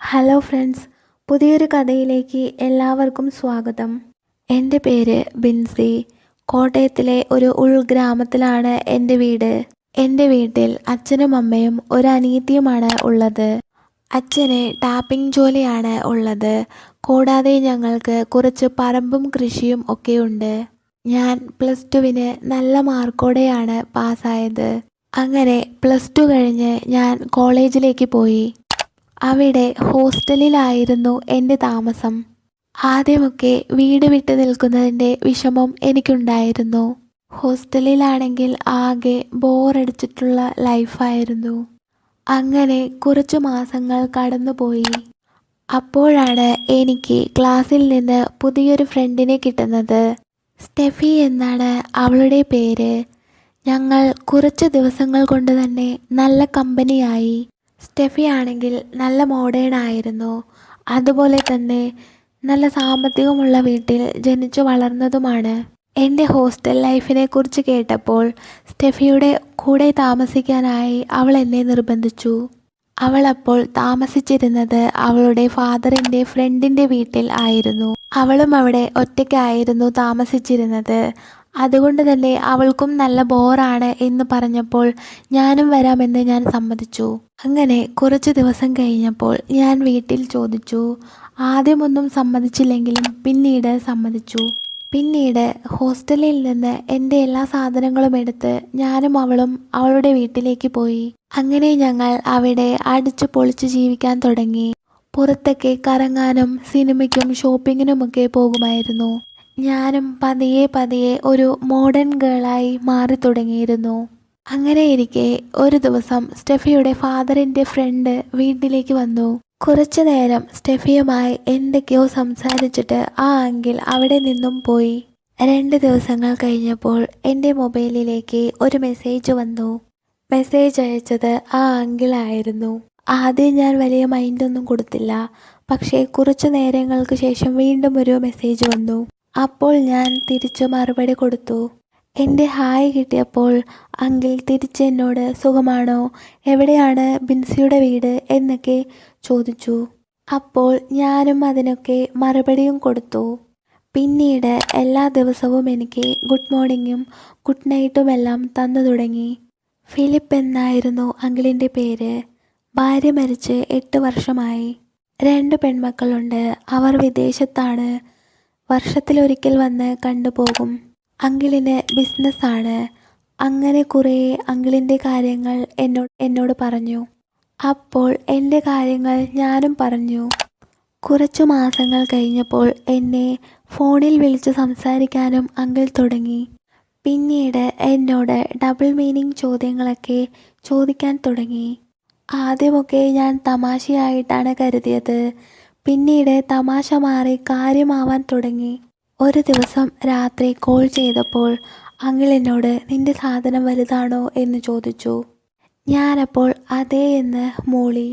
Hello friends, പുതിയൊരു കഥയിലേക്ക് എല്ലാവർക്കും സ്വാഗതം. എൻ്റെ പേര് ബിൻസി. കോട്ടയത്തിലെ ഒരു ഉൾഗ്രാമത്തിലാണ് എൻ്റെ വീട്. എൻ്റെ വീട്ടിൽ അച്ഛനും അമ്മയും ഒരു അനിയത്തിയുമാണ് ഉള്ളത്. അച്ഛന് ടാപ്പിംഗ് ജോലിയാണ് ഉള്ളത്. കൂടാതെ ഞങ്ങൾക്ക് കുറച്ച് പറമ്പും കൃഷിയും ഒക്കെയുണ്ട്. ഞാൻ +2 നല്ല മാർക്കോടെയാണ് പാസ്സായത്. അങ്ങനെ +2 കഴിഞ്ഞ് ഞാൻ കോളേജിലേക്ക് പോയി. അവിടെ ഹോസ്റ്റലിലായിരുന്നു എൻ്റെ താമസം. ആദ്യമൊക്കെ വീട് വിട്ട് നിൽക്കുന്നതിൻ്റെ വിഷമം എനിക്കുണ്ടായിരുന്നു. ഹോസ്റ്റലിലാണെങ്കിൽ ആകെ ബോറടിച്ചിട്ടുള്ള ലൈഫായിരുന്നു. അങ്ങനെ കുറച്ചു മാസങ്ങൾ കടന്നുപോയി. അപ്പോഴാണ് എനിക്ക് ക്ലാസ്സിൽ നിന്ന് പുതിയൊരു ഫ്രണ്ടിനെ കിട്ടുന്നത്. സ്റ്റെഫി എന്നാണ് അവളുടെ പേര്. ഞങ്ങൾ കുറച്ച് ദിവസങ്ങൾ കൊണ്ട് തന്നെ നല്ല കമ്പനിയായി. സ്റ്റെഫി ആണെങ്കിൽ നല്ല മോഡേൺ ആയിരുന്നു. അതുപോലെ തന്നെ നല്ല സാമ്പത്തികമുള്ള വീട്ടിൽ ജനിച്ചു വളർന്നതുമാണ്. എൻ്റെ ഹോസ്റ്റൽ ലൈഫിനെ കുറിച്ച് കേട്ടപ്പോൾ സ്റ്റെഫിയുടെ കൂടെ താമസിക്കാനായി അവൾ എന്നെ നിർബന്ധിച്ചു. അവൾ അപ്പോൾ താമസിച്ചിരുന്നത് അവളുടെ ഫാദറിൻ്റെ ഫ്രണ്ടിൻ്റെ വീട്ടിൽ ആയിരുന്നു. അവളും അവിടെ ഒറ്റയ്ക്കായിരുന്നു താമസിച്ചിരുന്നത്. അതുകൊണ്ട് തന്നെ അവൾക്കും നല്ല ബോറാണ് എന്ന് പറഞ്ഞപ്പോൾ ഞാനും വരാമെന്ന് ഞാൻ സമ്മതിച്ചു. അങ്ങനെ കുറച്ച് ദിവസം കഴിഞ്ഞപ്പോൾ ഞാൻ വീട്ടിൽ ചോദിച്ചു. ആദ്യമൊന്നും സമ്മതിച്ചില്ലെങ്കിലും പിന്നീട് സമ്മതിച്ചു. പിന്നീട് ഹോസ്റ്റലിൽ നിന്ന് എൻ്റെ എല്ലാ സാധനങ്ങളും എടുത്ത് ഞാനും അവളും അവളുടെ വീട്ടിലേക്ക് പോയി. അങ്ങനെ ഞങ്ങൾ അവിടെ അടിച്ചു പൊളിച്ച് ജീവിക്കാൻ തുടങ്ങി. പുറത്തൊക്കെ കറങ്ങാനും സിനിമയ്ക്കും ഷോപ്പിങ്ങിനുമൊക്കെ പോകുമായിരുന്നു. ഞാനും പതിയെ പതിയെ ഒരു മോഡേൺ ഗേളായി മാറി തുടങ്ങിയിരുന്നു. അങ്ങനെയിരിക്കെ ഒരു ദിവസം സ്റ്റെഫിയുടെ ഫാദറിൻ്റെ ഫ്രണ്ട് വീട്ടിലേക്ക് വന്നു. കുറച്ചു നേരം സ്റ്റെഫിയുമായി എന്തൊക്കെയോ സംസാരിച്ചിട്ട് ആ അങ്കിൾ അവിടെ നിന്നും പോയി. 2 ദിവസങ്ങൾ കഴിഞ്ഞപ്പോൾ എൻ്റെ മൊബൈലിലേക്ക് ഒരു മെസ്സേജ് വന്നു. മെസ്സേജ് അയച്ചത് ആ അങ്കിളായിരുന്നു. ആദ്യം ഞാൻ വലിയ മൈൻഡൊന്നും കൊടുത്തില്ല. പക്ഷേ കുറച്ചു നേരങ്ങൾക്ക് ശേഷം വീണ്ടും ഒരു മെസ്സേജ് വന്നു. അപ്പോൾ ഞാൻ തിരിച്ചു മറുപടി കൊടുത്തു. എൻ്റെ ഹായ് കിട്ടിയപ്പോൾ അങ്കിൾ തിരിച്ച് എന്നോട് സുഖമാണോ, എവിടെയാണ് ബിൻസിയുടെ വീട് എന്നൊക്കെ ചോദിച്ചു. അപ്പോൾ ഞാനും അതിനൊക്കെ മറുപടിയും കൊടുത്തു. പിന്നീട് എല്ലാ ദിവസവും എനിക്ക് ഗുഡ് മോർണിംഗും ഗുഡ് നൈറ്റുമെല്ലാം തന്നു തുടങ്ങി. ഫിലിപ്പ് എന്നായിരുന്നു അങ്കിളിൻ്റെ പേര്. ഭാര്യ മരിച്ച് 8 വർഷമായി. 2 പെൺമക്കളുണ്ട്. അവർ വിദേശത്താണ്. വർഷത്തിലൊരിക്കൽ വന്ന് കണ്ടുപോകും. അങ്കിളിന് ബിസിനസ്സാണ്. അങ്ങനെ കുറേ അങ്കിളിൻ്റെ കാര്യങ്ങൾ എന്നോട് പറഞ്ഞു. അപ്പോൾ എൻ്റെ കാര്യങ്ങൾ ഞാനും പറഞ്ഞു. കുറച്ചു മാസങ്ങൾ കഴിഞ്ഞപ്പോൾ എന്നെ ഫോണിൽ വിളിച്ച് സംസാരിക്കാനും അങ്കിൾ തുടങ്ങി. പിന്നീട് എന്നോട് ഡബിൾ മീനിങ് ചോദ്യങ്ങളൊക്കെ ചോദിക്കാൻ തുടങ്ങി. ആദ്യമൊക്കെ ഞാൻ തമാശയായിട്ടാണ് കരുതിയത്. പിന്നീട് തമാശ മാറി കാര്യമാവാൻ തുടങ്ങി. ഒരു ദിവസം രാത്രി കോൾ ചെയ്തപ്പോൾ അങ്കിൾ എന്നോട് നിന്റെ സാധനം വലുതാണോ എന്ന് ചോദിച്ചു. ഞാനപ്പോൾ അതേ എന്ന് മൂളി.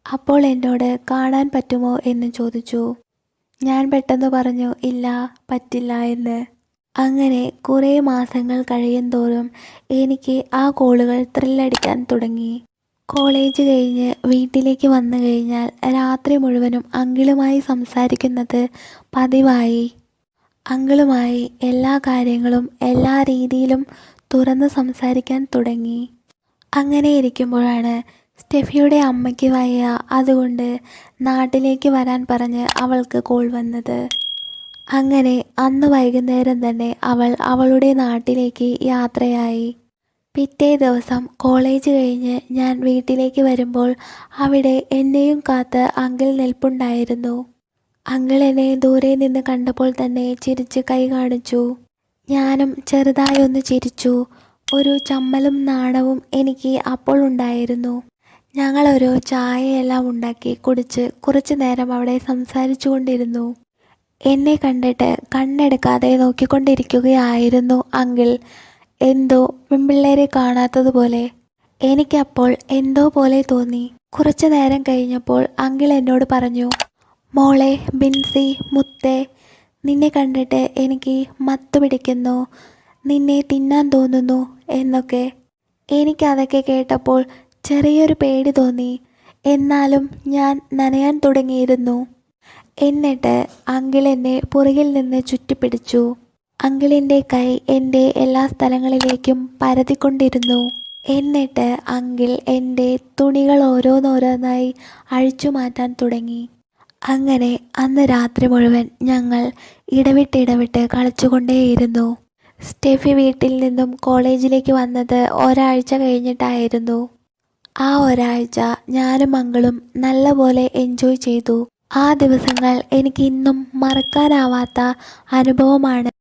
അപ്പോൾ എന്നോട് കാണാൻ പറ്റുമോ എന്ന് ചോദിച്ചു. ഞാൻ പെട്ടെന്ന് പറഞ്ഞു ഇല്ല, പറ്റില്ല എന്ന്. അങ്ങനെ കുറേ മാസങ്ങൾ കഴിയുന്തോറും എനിക്ക് ആ കോളുകൾ ത്രില്ലടിക്കാൻ തുടങ്ങി. കോളേജ് കഴിഞ്ഞ് വീട്ടിലേക്ക് വന്നു കഴിഞ്ഞാൽ രാത്രി മുഴുവനും അങ്കിളുമായി സംസാരിക്കുന്നത് പതിവായി. അങ്കിളുമായി എല്ലാ കാര്യങ്ങളും എല്ലാ രീതിയിലും തുറന്ന് സംസാരിക്കാൻ തുടങ്ങി. അങ്ങനെ ഇരിക്കുമ്പോഴാണ് സ്റ്റെഫിയുടെ അമ്മയ്ക്ക് വയ്യ, അതുകൊണ്ട് നാട്ടിലേക്ക് വരാൻ പറഞ്ഞ് അവൾക്ക് കോൾ വന്നത്. അങ്ങനെ അന്ന് വൈകുന്നേരം തന്നെ അവൾ അവളുടെ നാട്ടിലേക്ക് യാത്രയായി. പിറ്റേ ദിവസം കോളേജ് കഴിഞ്ഞ് ഞാൻ വീട്ടിലേക്ക് വരുമ്പോൾ അവിടെ എന്നെയും കാത്ത് അങ്കിൾ നിൽപ്പുണ്ടായിരുന്നു. അങ്കിൾ എന്നെ ദൂരെ നിന്ന് കണ്ടപ്പോൾ തന്നെ ചിരിച്ച് കൈ കാണിച്ചു. ഞാനും ചെറുതായി ഒന്ന് ചിരിച്ചു. ഒരു ചമ്മലും നാണവും എനിക്ക് അപ്പോൾ ഉണ്ടായിരുന്നു. ഞങ്ങളൊരു ചായയെല്ലാം ഉണ്ടാക്കി കുടിച്ച് കുറച്ചു നേരം അവിടെ സംസാരിച്ചു കൊണ്ടിരുന്നു. എന്നെ കണ്ടിട്ട് കണ്ണെടുക്കാതെ നോക്കിക്കൊണ്ടിരിക്കുകയായിരുന്നു അങ്കിൾ. എന്തോ പെൺപിള്ളേരെ കാണാത്തതുപോലെ. എനിക്കപ്പോൾ എന്തോ പോലെ തോന്നി. കുറച്ചു നേരം കഴിഞ്ഞപ്പോൾ അങ്കിൾ എന്നോട് പറഞ്ഞു, മോളെ ബിൻസി, മുത്തേ, നിന്നെ കണ്ടിട്ട് എനിക്ക് മത്തു പിടിക്കുന്നു, നിന്നെ തിന്നാൻ തോന്നുന്നു എന്നൊക്കെ. എനിക്കതൊക്കെ കേട്ടപ്പോൾ ചെറിയൊരു പേടി തോന്നി. എന്നാലും ഞാൻ നനയാൻ തുടങ്ങിയിരുന്നു. എന്നിട്ട് അങ്കിൾ എന്നെ പുറകിൽ നിന്ന് ചുറ്റിപ്പിടിച്ചു. അങ്കിളിൻ്റെ കൈ എൻ്റെ എല്ലാ സ്ഥലങ്ങളിലേക്കും പരതിക്കൊണ്ടിരുന്നു. എന്നിട്ട് അങ്കിൾ എൻ്റെ തുണികൾ ഓരോന്നോരോന്നായി അഴിച്ചു മാറ്റാൻ തുടങ്ങി. അങ്ങനെ അന്ന് രാത്രി മുഴുവൻ ഞങ്ങൾ ഇടവിട്ട് കളിച്ചുകൊണ്ടേയിരുന്നു. സ്റ്റെഫി വീട്ടിൽ നിന്നും കോളേജിലേക്ക് വന്നത് ഒരാഴ്ച കഴിഞ്ഞിട്ടായിരുന്നു. ആ ഒരാഴ്ച ഞാനും അങ്കിളും നല്ലപോലെ എൻജോയ് ചെയ്തു. ആ ദിവസങ്ങൾ എനിക്ക് ഇന്നും മറക്കാനാവാത്ത അനുഭവമാണ്.